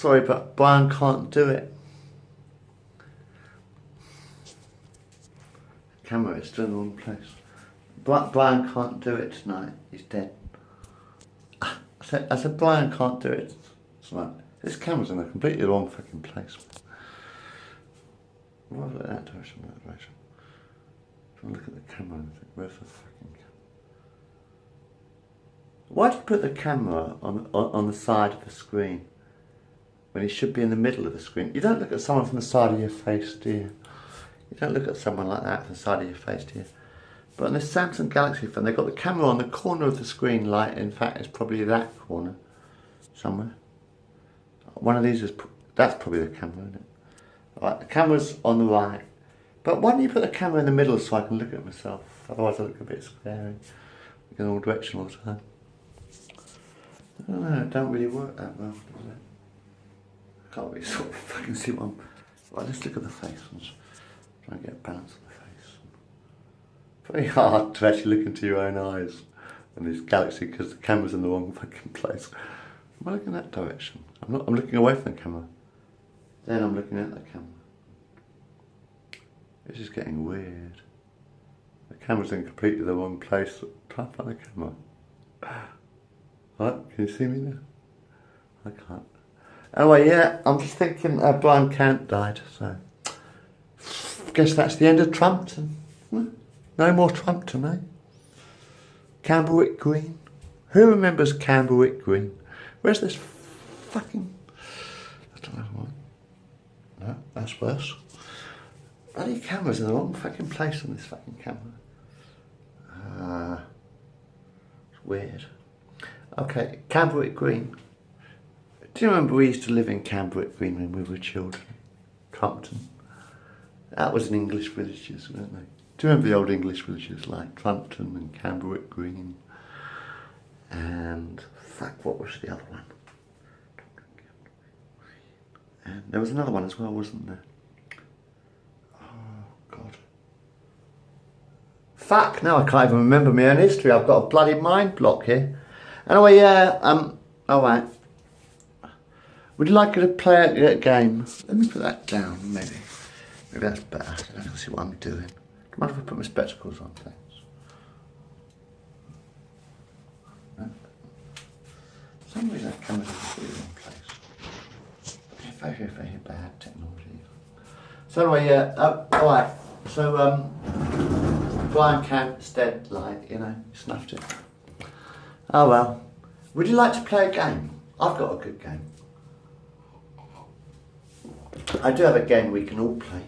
sorry, but Brian can't do it. Camera is still in the wrong place. Brian can't do it tonight. He's dead. I said Brian can't do it tonight. This camera's in a completely wrong fucking place. Why look at that direction, that direction? If I look at the camera and think, where's the fucking camera? Why do you put the camera on the side of the screen when it should be in the middle of the screen? You don't look at someone from the side of your face, do you? You don't look at someone like that from the side of your face, do you? But on this Samsung Galaxy phone, they've got the camera on the corner of the screen, like, in fact, it's probably that corner somewhere. One of these is, that's probably the camera, isn't it? Right, the camera's on the right. But why don't you put the camera in the middle so I can look at myself? Otherwise I look a bit scary. Look in all directions all the time. I don't know, it don't really work that well, does it? I can't really sort of fucking see what I'm... Right, let's look at the face and try and get a balance on the face. Very hard to actually look into your own eyes in this Galaxy because the camera's in the wrong fucking place. Am I looking that direction? I'm looking away from the camera. Then I'm looking at the camera. This is getting weird. The camera's in completely the wrong place. Try and find the camera. Right, can you see me now? I can't. Anyway, yeah, I'm just thinking Brian Cant died, so... Guess that's the end of Trumpton. No more Trumpton, eh? Camberwick Green. Who remembers Camberwick Green? Where's this fucking... I don't know what. No, that's worse. Bloody camera's in the wrong fucking place on this fucking camera. It's weird. Okay, Camberwick Green. Do you remember we used to live in Camberwick Green when we were children? Trumpton. That was in English villages, weren't they? Do you remember the old English villages like Trumpton and Camberwick Green? And fuck, what was the other one? And there was another one as well, wasn't there? Oh, God. Fuck, now I can't even remember my own history. I've got a bloody mind block here. Anyway, yeah, alright. Would you like to play a game? Let me put that down, maybe. Maybe that's better. I don't see what I'm doing. Do you mind if I put my spectacles on, thanks? No? For some reason that camera's in the wrong place. Very, very bad technology. So anyway, yeah, alright. So, Brian Cant's dead, like, you know, snuffed it. Oh well. Would you like to play a game? I've got a good game. I do have a game we can all play.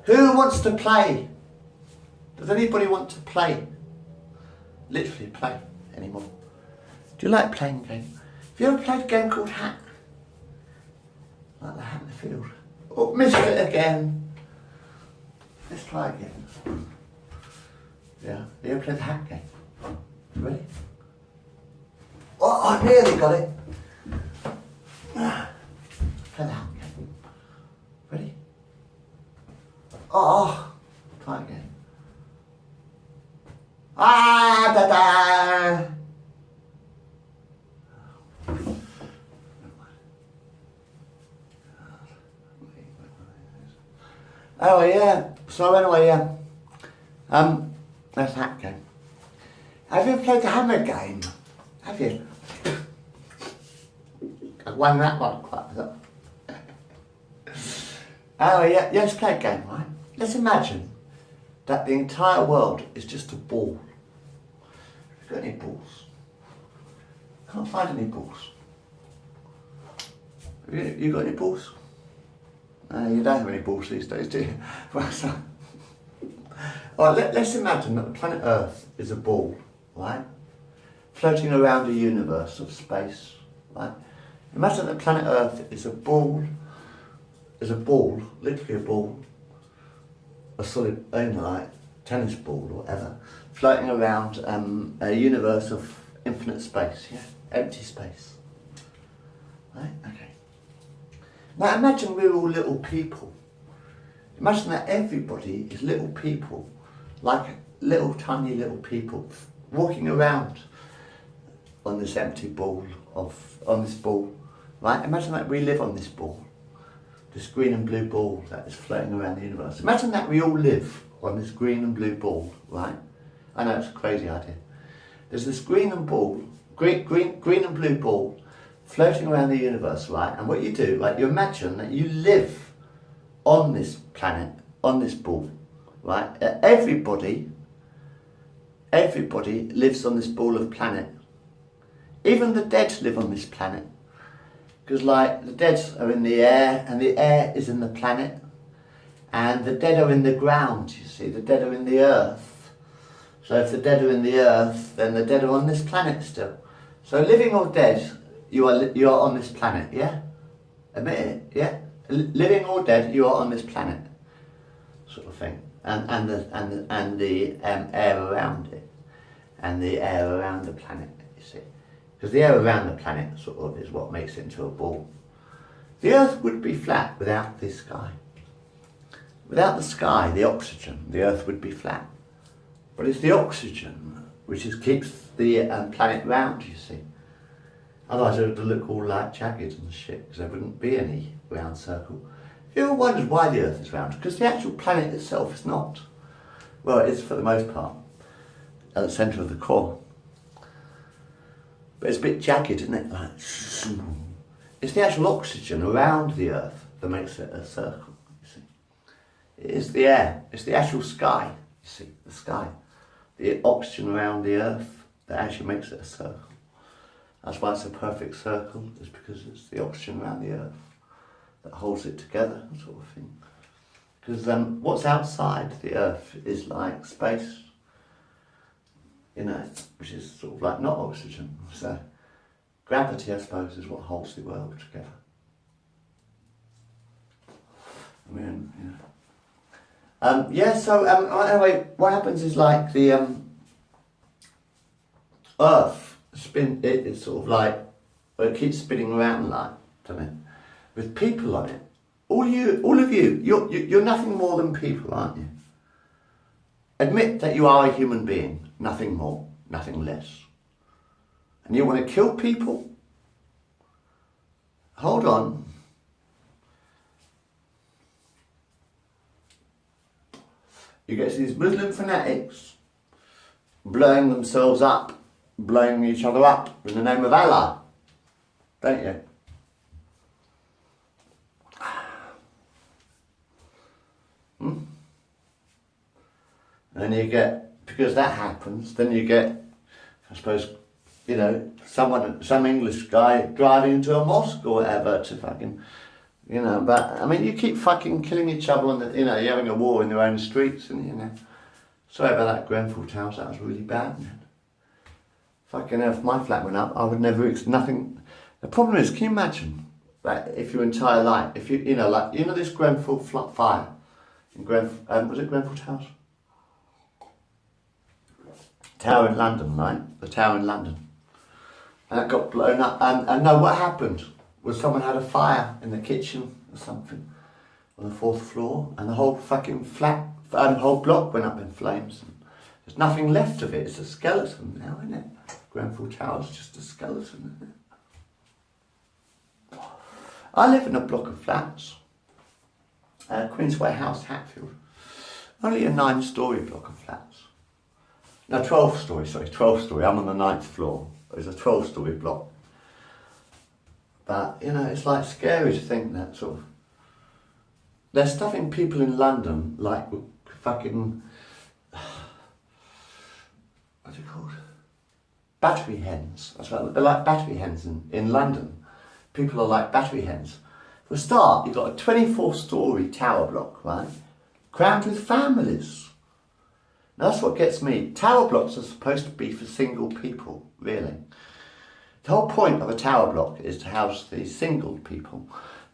Who wants to play? Does anybody want to play? Literally play anymore. Do you like playing a game? Have you ever played a game called Hat? Like the hat in the field. Oh, missed it again. Let's try again. Yeah, you ever played the hat game? Ready? Oh, I nearly got it. Play the hat game. Ready? Oh, try again. Ah, da da. Oh yeah, so anyway, that's that game. Have you ever played the hammer game? Have you? I won that one quite a lot. Oh yeah, let's play a game, right? Let's imagine that the entire world is just a ball. Have you got any balls? Can't find any balls. Have you got any balls? You don't have any balls these days, do you? Well, so, let's imagine that the planet Earth is a ball, right? Floating around a universe of space, right? Imagine that planet Earth is a ball, literally a ball, a solid, like tennis ball or whatever, floating around a universe of infinite space, yeah? Empty space. Right? Okay. Now imagine we're all little people. Imagine that everybody is little people, like little tiny little people, walking around on this empty ball on this ball right? Imagine that we live on this ball, this green and blue ball that is floating around the universe. Imagine that we all live on this green and blue ball, right? I know it's a crazy idea. There's this green and blue ball floating around the universe, right? And what you do, like you imagine that you live on this planet, on this ball, right? Everybody lives on this ball of planet. Even the dead live on this planet. Because like the dead are in the air and the air is in the planet. And the dead are in the ground, you see, the dead are in the earth. So if the dead are in the earth, then the dead are on this planet still. So living or dead, you are on this planet, yeah? Admit it, yeah? Living or dead, you are on this planet. Sort of thing. And the air around it. And the air around the planet, you see. Because the air around the planet sort of is what makes it into a ball. The earth would be flat without the sky. Without the sky, the oxygen, the earth would be flat. But it's the oxygen which keeps the planet round, you see. Otherwise it would look all like jagged and shit, because there wouldn't be any round circle. Have you ever wondered why the earth is round? Because the actual planet itself is not. Well, it is for the most part, at the centre of the core. But it's a bit jagged, isn't it? Like, it's the actual oxygen around the earth that makes it a circle, you see. It is the air, it's the actual sky, you see, the sky. The oxygen around the earth that actually makes it a circle. That's why it's a perfect circle, is because it's the oxygen around the earth that holds it together, sort of thing. Because what's outside the earth is like space, you know, which is sort of like not oxygen. So gravity, I suppose, is what holds the world together. I mean, you know. Anyway, what happens is like the earth it's sort of like, well, it keeps spinning around like, doesn't it? With people on it. All of you, you're nothing more than people, aren't you? Admit that you are a human being, nothing more, nothing less. And you want to kill people? Hold on. You get these Muslim fanatics blowing themselves up, blowing each other up in the name of Allah, don't you? And you get, because that happens, then you get, I suppose, you know, some English guy driving into a mosque or whatever to fucking, you know, but, I mean, you keep fucking killing each other and, you know, you're having a war in your own streets and, you know. Sorry about that, Grenfell Towers, that was really bad, man. Fucking hell, if my flat went up, I would never, nothing. The problem is, can you imagine that if your entire life, if you know, like, you know this Grenfell fire in was it Grenfell Towers? Tower in London, right? The tower in London. And that got blown up. And no, what happened was someone had a fire in the kitchen or something on the 4th floor, and the whole fucking flat, whole block went up in flames. And there's nothing left of it. It's a skeleton now, isn't it? Grenfell Tower's just a skeleton, isn't it? I live in a block of flats. Queensway House, Hatfield. Only a 9-storey block of flats. No, 12 story. I'm on the 9th floor. It's a 12-storey block. But, you know, it's like scary to think that sort of... They're stuffing people in London like fucking... What's it called? Battery hens. That's right, they're like battery hens in London. People are like battery hens. For a start, you've got a 24-storey tower block, right? Crammed with families. Now that's what gets me. Tower blocks are supposed to be for single people, really. The whole point of a tower block is to house these single people,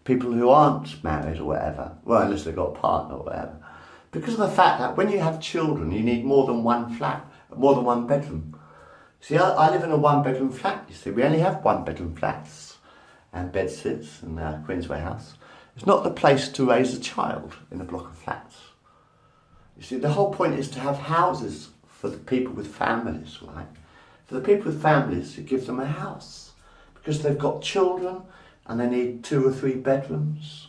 people who aren't married or whatever, well, unless they've got a partner or whatever. Because of the fact that when you have children, you need more than one flat, more than one bedroom. See, I live in a 1-bedroom flat, you see. We only have 1-bedroom flats and bedsits in Queensway House. It's not the place to raise a child in a block of flats. You see, the whole point is to have houses for the people with families, right? For the people with families, you give them a house because they've got children and they need 2 or 3 bedrooms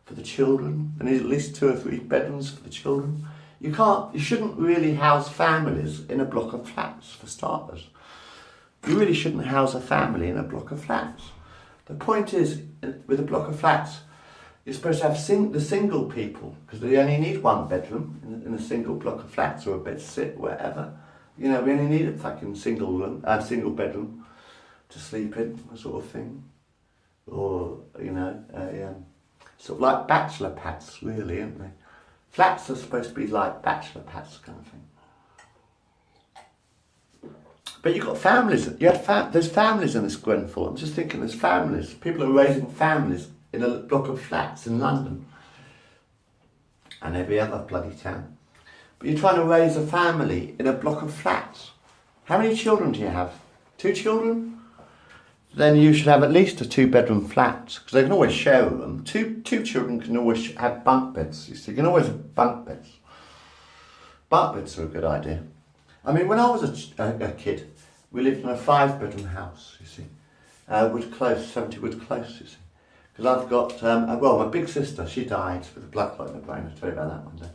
for the children. They need at least 2 or 3 bedrooms for the children. You shouldn't really house families in a block of flats, for starters. You really shouldn't house a family in a block of flats. The point is, with a block of flats, you're supposed to have the single people, because they only need 1 bedroom in a single block of flats, or a bed sit, whatever. You know, we only need a fucking single bedroom to sleep in, sort of thing. Or, you know, sort of like bachelor pads, really, aren't they? Flats are supposed to be like bachelor pads, kind of thing. But you've got families. There's families in this Grenfell. I'm just thinking, there's families. People are raising families in a block of flats in London and every other bloody town. But you're trying to raise a family in a block of flats. How many children do you have? 2 children? Then you should have at least a 2-bedroom flat, because they can always share them. Two children can always have bunk beds. You see, you can always have bunk beds. Bunk beds are a good idea. I mean, when I was a kid, we lived in a 5-bedroom house, you see. Wood Close, 70 Wood Close, you see. Because I've got, my big sister, she died with a blood clot in her brain. I'll tell you about that one day.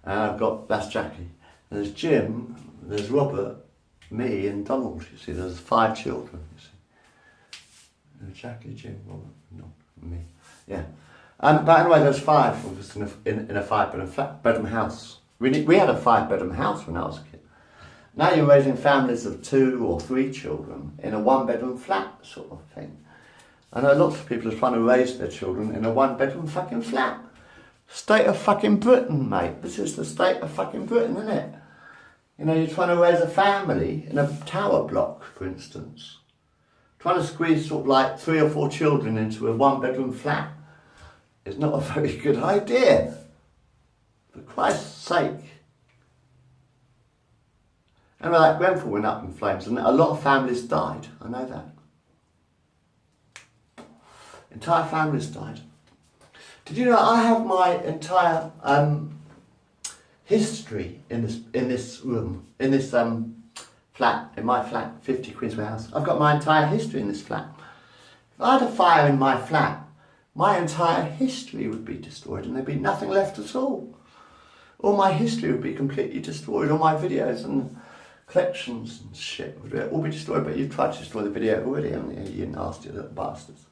And that's Jackie. And there's Jim, there's Robert, me and Donald, you see. There's 5 children, you see. Jackie, Jim, Robert, not me. Yeah. But anyway, there's 5 of us in a 5-bedroom house. We had a 5-bedroom house when I was a kid. Now you're raising families of 2 or 3 children in a 1-bedroom flat sort of thing. I know lots of people are trying to raise their children in a 1-bedroom fucking flat. State of fucking Britain, mate. This is the state of fucking Britain, isn't it? You know, you're trying to raise a family in a tower block, for instance. Trying to squeeze sort of like 3 or 4 children into a 1-bedroom flat is not a very good idea. For Christ's sake. And like Grenfell went up in flames and a lot of families died. I know that. Entire families died. Did you know I have my entire history in this room, in this flat, in my flat, 50 Queensway House. I've got my entire history in this flat. If I had a fire in my flat, my entire history would be destroyed and there'd be nothing left at all. All my history would be completely destroyed. All my videos and collections and shit would all be destroyed. But you've tried to destroy the video already, haven't you? You nasty little bastards.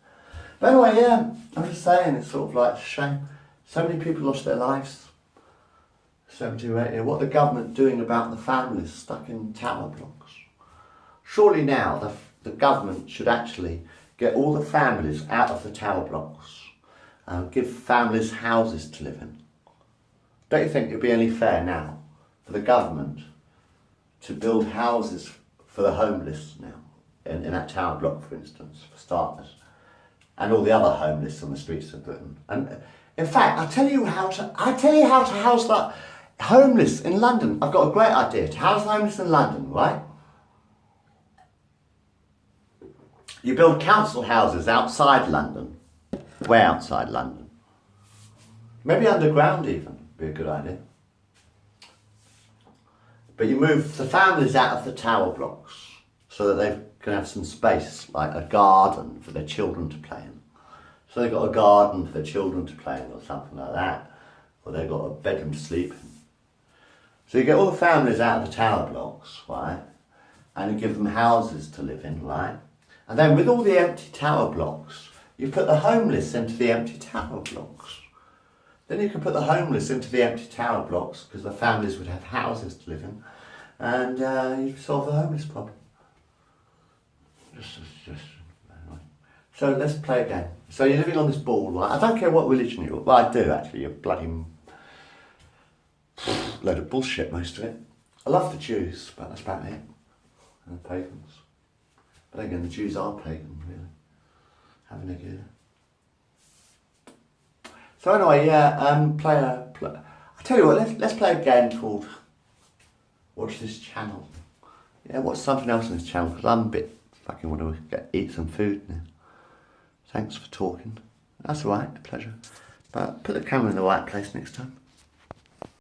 But anyway, yeah, I'm just saying, it's sort of like a shame. So many people lost their lives. 70 or 80. What are the government doing about the families stuck in tower blocks? Surely now the government should actually get all the families out of the tower blocks and give families houses to live in. Don't you think it would be only fair now for the government to build houses for the homeless now, in that tower block, for instance, for starters, and all the other homeless on the streets of Britain? And in fact, I'll tell you how to house the homeless in London. I've got a great idea to house the homeless in London, right? You build council houses outside London, way outside London. Maybe underground even, be a good idea. But you move the families out of the tower blocks so that they can have some space, like a garden for their children to play in. So they've got a garden for their children to play in or something like that. Or they've got a bedroom to sleep in. So you get all the families out of the tower blocks, right? And you give them houses to live in, right? And then with all the empty tower blocks, you put the homeless into the empty tower blocks. Then you can put the homeless into the empty tower blocks because the families would have houses to live in, and you solve the homeless problem. So let's play a game. So you're living on this ball, right? I don't care what religion you're. Well, I do actually. You're bloody load of bullshit, most of it. I love the Jews, but that's about it. And the pagans. But again, the Jews are pagan, really. Having a go. So anyway, yeah, I tell you what, let's play a game called Watch This Channel. Yeah, watch something else on this channel, because I'm a bit fucking want to eat some food now. Thanks for talking. That's alright, pleasure. But put the camera in the right place next time.